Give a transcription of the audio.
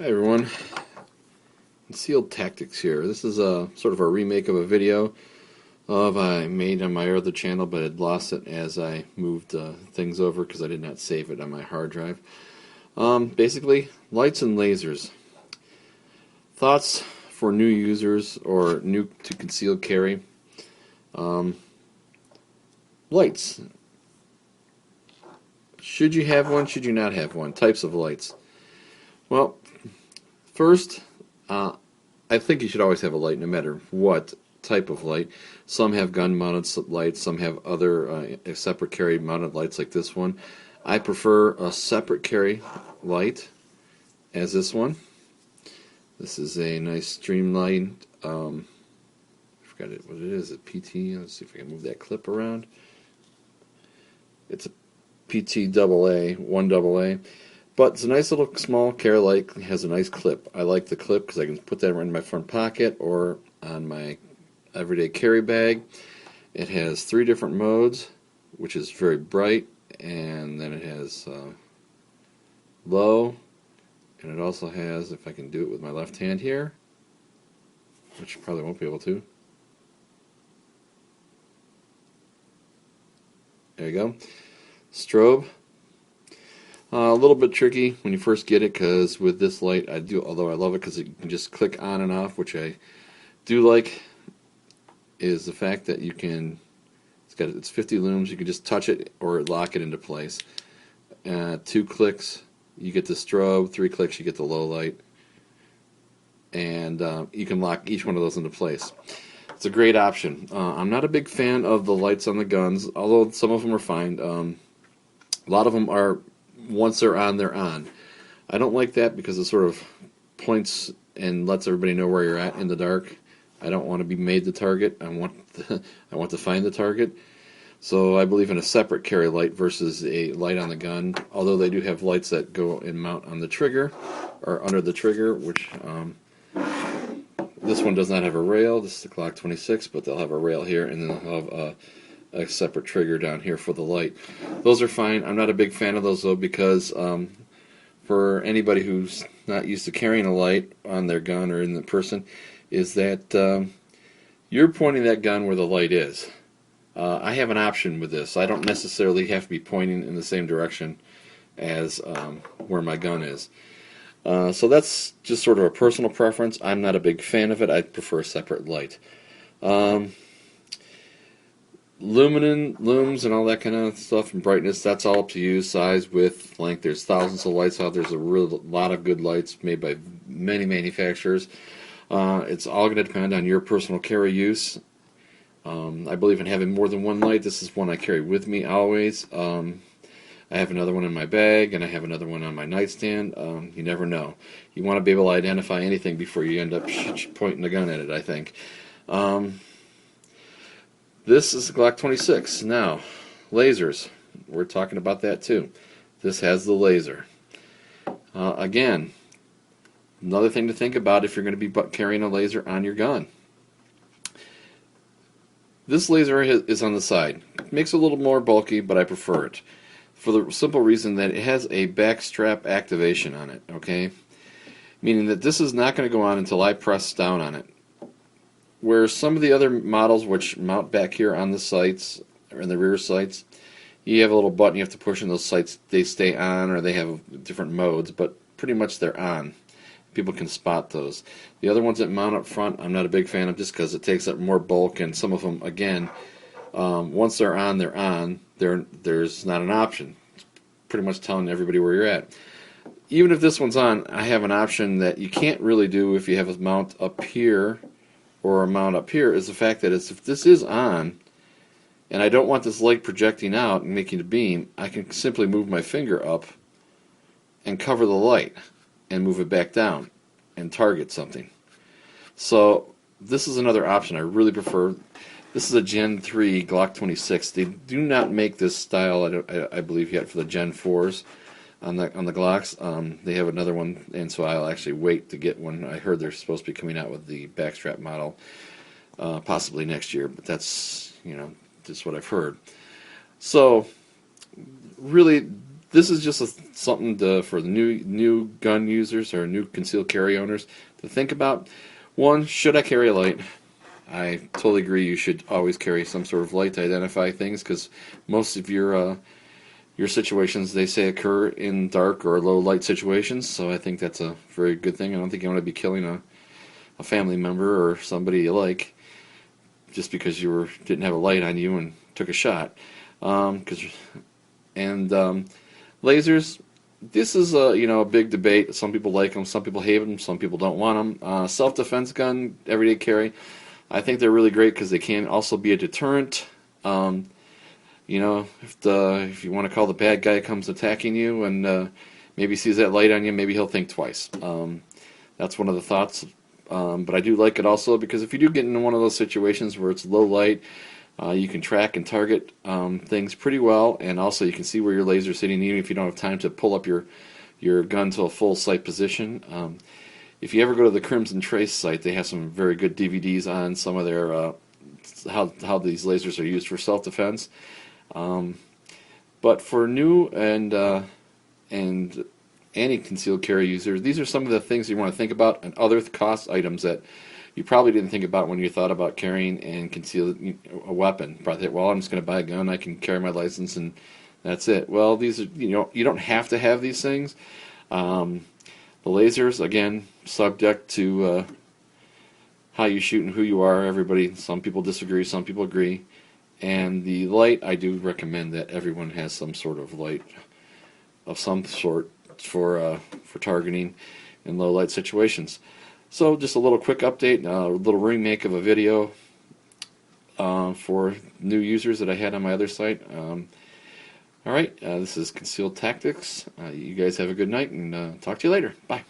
Hi everyone, Concealed Tactics here. This is a sort of a remake of a video I made on my other channel, but had lost it as I moved things over because I did not save it on my hard drive. Basically, lights and lasers. Thoughts for new users or new to concealed carry. Lights. Should you have one? Should you not have one? Types of lights. Well, first, I think you should always have a light no matter what type of light. Some have gun-mounted lights, some have other separate carry mounted lights like this one. I prefer a separate carry light as this one. This is a nice streamlined, I forgot what it is, a PT. Let's see if I can move that clip around. It's a PT AA, 1AA. But it's a nice little small carry light. It has a nice clip. I like the clip because I can put that right in my front pocket or on my everyday carry bag. It has 3 different modes, which is very bright, and then it has low, and it also has, if I can do it with my left hand here, which you probably won't be able to. There you go. Strobe. A little bit tricky when you first get it because with this light, although I love it because you can just click on and off, which I do like, is the fact that you can, it's 50 looms, you can just touch it or lock it into place. 2 clicks, you get the strobe, 3 clicks, you get the low light, and you can lock each one of those into place. It's a great option. I'm not a big fan of the lights on the guns, although some of them are fine. A lot of them are, once they're on, they're on. I don't like that because it sort of points and lets everybody know where you're at in the dark. I don't want to be made the target. I want to find the target. So I believe in a separate carry light versus a light on the gun, although they do have lights that go and mount on the trigger or under the trigger, which this one does not have a rail. This is the Glock 26, but they'll have a rail here, and then they'll have a separate trigger down here for the light. Those are fine. I'm not a big fan of those though because for anybody who's not used to carrying a light on their gun or in the person, is that you're pointing that gun where the light is. I have an option with this. I don't necessarily have to be pointing in the same direction as where my gun is. So that's just sort of a personal preference. I'm not a big fan of it. I prefer a separate light. Looms and all that kind of stuff and brightness, that's all up to you. Size, width, length, there's thousands of lights out. There's a lot of good lights made by many manufacturers. It's all going to depend on your personal carry use. I believe in having more than one light. This is one I carry with me always. I have another one in my bag, and I have another one on my nightstand. You never know. You want to be able to identify anything before you end up pointing the gun at it, I think. This is the Glock 26. Now, lasers. We're talking about that too. This has the laser. Again, another thing to think about if you're going to be carrying a laser on your gun. This laser is on the side. It makes it a little more bulky, but I prefer it. For the simple reason that it has a back strap activation on it, okay? Meaning that this is not going to go on until I press down on it. Where some of the other models which mount back here on the sights, or in the rear sights, you have a little button you have to push and those sights, they stay on, or they have different modes, but pretty much they're on. People can spot those. The other ones that mount up front, I'm not a big fan of just because it takes up more bulk, and some of them, again, once they're on, they're on. There's not an option. It's pretty much telling everybody where you're at. Even if this one's on, I have an option that you can't really do if you have a mount up here or a mount up here, is the fact that if this is on and I don't want this light projecting out and making a beam, I can simply move my finger up and cover the light and move it back down and target something. So this is another option I really prefer. This is a Gen 3 Glock 26. They do not make this style, I believe, yet for the Gen 4s on the Glocks. They have another one, and so I'll actually wait to get one. I heard they're supposed to be coming out with the backstrap model possibly next year, but that's, just what I've heard. So really, this is just something for the new gun users or new concealed carry owners to think about. One, should I carry a light? I totally agree. You should always carry some sort of light to identify things, because most of your situations, they say, occur in dark or low light situations. So I think that's a very good thing. I don't think you want to be killing a family member or somebody you like just because you didn't have a light on you and took a shot. Lasers. This is a big debate. Some people like them, some people hate them, some people don't want them. Self-defense gun, everyday carry. I think they're really great because they can also be a deterrent. If you want to call the bad guy comes attacking you and maybe sees that light on you, maybe he'll think twice. That's one of the thoughts. But I do like it also because if you do get into one of those situations where it's low light, you can track and target things pretty well, and also you can see where your laser's hitting even if you don't have time to pull up your gun to a full sight position. If you ever go to the Crimson Trace site, they have some very good DVDs on some of their how these lasers are used for self-defense. But for new and any concealed carry users, these are some of the things you want to think about, and other cost items that you probably didn't think about when you thought about carrying and concealing a weapon. Probably thought, well, I'm just going to buy a gun, I can carry my license, and that's it. Well, these are you don't have to have these things. The lasers, again, subject to how you shoot and who you are. Some people disagree, some people agree. And the light, I do recommend that everyone has some sort of light of some sort for targeting in low light situations. So just a little quick update, a little remake of a video for new users that I had on my other site. All right, this is Concealed Tactics. You guys have a good night, and talk to you later. Bye.